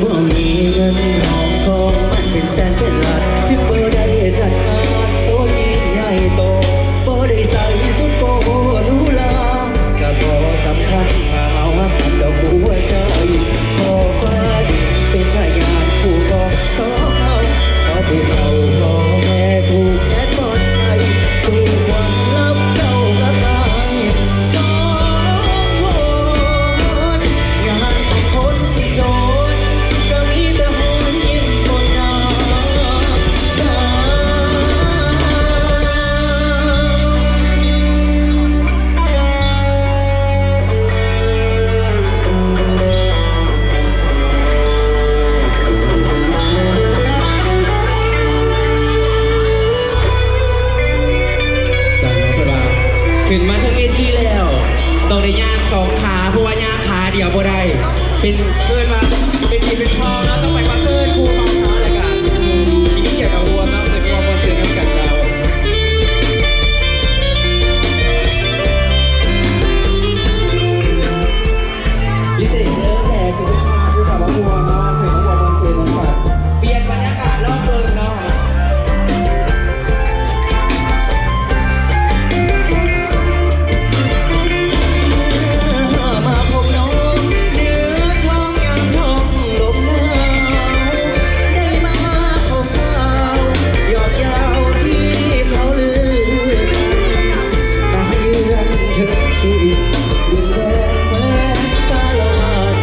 บ่มีเงินทองของมันเป็นแสนเป็นล้านจึงบ่ได้จัดงานโตจีนใหญ่โตบ่ได้ใส่สุดโกโหรูลาก็บ่สำคัญถ้าเอาหักกันดอกหัวใจขอฟ้าดินเป็นพยานผู้กองสองเอาขอผู้เฒ่าขอแม่ผู้แทนบนไทยสู่ความลับเจ้ากับนายสองคนงานของคนจนก็มีแต่หนยิ้มบนหน้าจากน้องพราขึ้นมาทั้งเวทีแล้วต้องได้ย่างสองขาเพราะว่าย่างขาเดียวบ่ได้เป็นเกินมาเป็นทีเป็นทองนะต้องไปมาเกินครูของเขาอะไรกันที่นี่เกี่ยวกับรวมนะเกิดรวมคนเสือน้ำกัดเจ้าพิเศษเนื้อแขกคือลูกค้าผู้ขับรถทัวร์นะถึงต้องบอกคนเสือน้ำกัดเปลี่ยนบรรยากาศรอบเมืองเนาะมาพบน้องเหนือท้องยังท้องลมหนาวได้มาพบสาวยอดยาวที่เขาลือกันตาเยือนถึงชีวิตดินแดนแคว้นสารวัน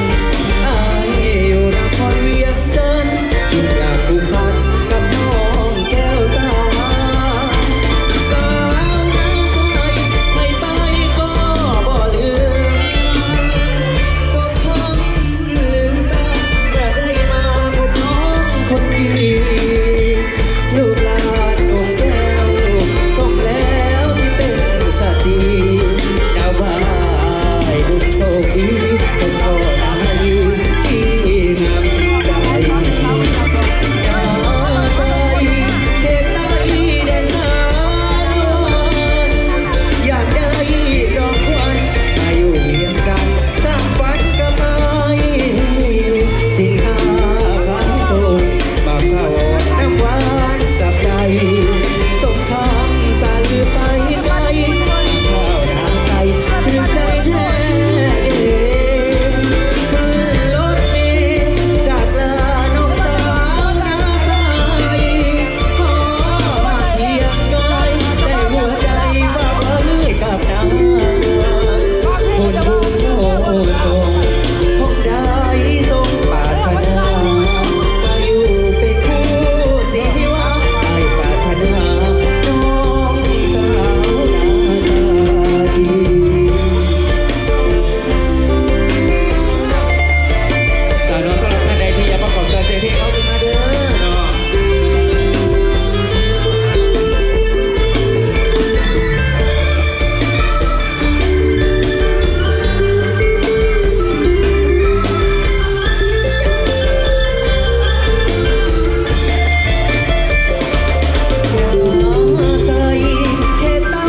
อายอยู่นครเวียงจันทร์จึงอยากผูกพันกับน้องแก้วตาสาวน้ำใสไม่ไปก็บ่ลืม สมคำลืมสาเมื่อได้มาพบน้องคนดีลูกหลานองค์แก้วสมแล้วที่เป็นสตรีดาวบ้ายบุญโชคดีเป็นพ่อนายืนที่งามใจยาใจเขตใต้แดนสารวันอยากได้จอมควันมาอยู่เวียงจันทร์สร้างฝันกับไม้สินค้าพันส่งบางข้าวน้ำหวานจับใจสมคำสาลือไปไกลข้าวน้ำใสชื่นใจแท้ขึ้นรถเมล์จากลาน้องสาวนาใสขอมาเพียงกายแต่หัวใจว่าไว้กับนางคนบุญโอ้ทรงคงได้ทรงปรารถนามาอยู่เป็นคู่สีวาให้ปรารถนาน้องสาวนาใส จากน้องสำหรับท่านใดที่อยากประกอบใจเสียงเพลงเขาขึ้นมาเด้อเนาะใส่เขตใต้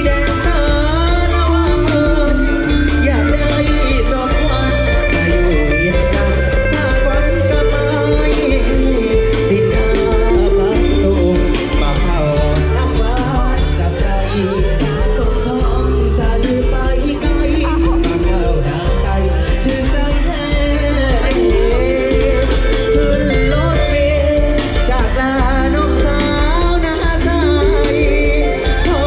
แดนสารวันอยากได้จอมควันมาอยู่เวียงจันทร์สร้างฝันกับไม้สินค้าพันส่งบางข้าวน้ำหวานจับใจส่งของสาลือไปไกลบางข้าวน้ำใสชื่นใจแท้ขึ้นรถเมล์จากลาน้องสาวนาใสขอ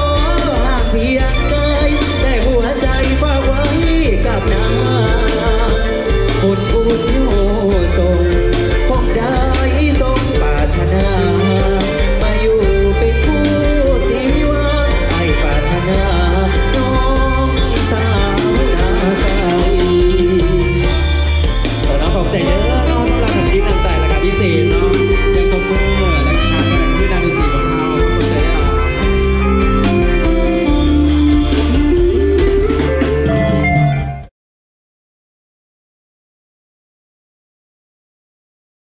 ห่างเพียงกายแต่หัวใจฝากไว้กับนางบุญโอ้ส่งคงได้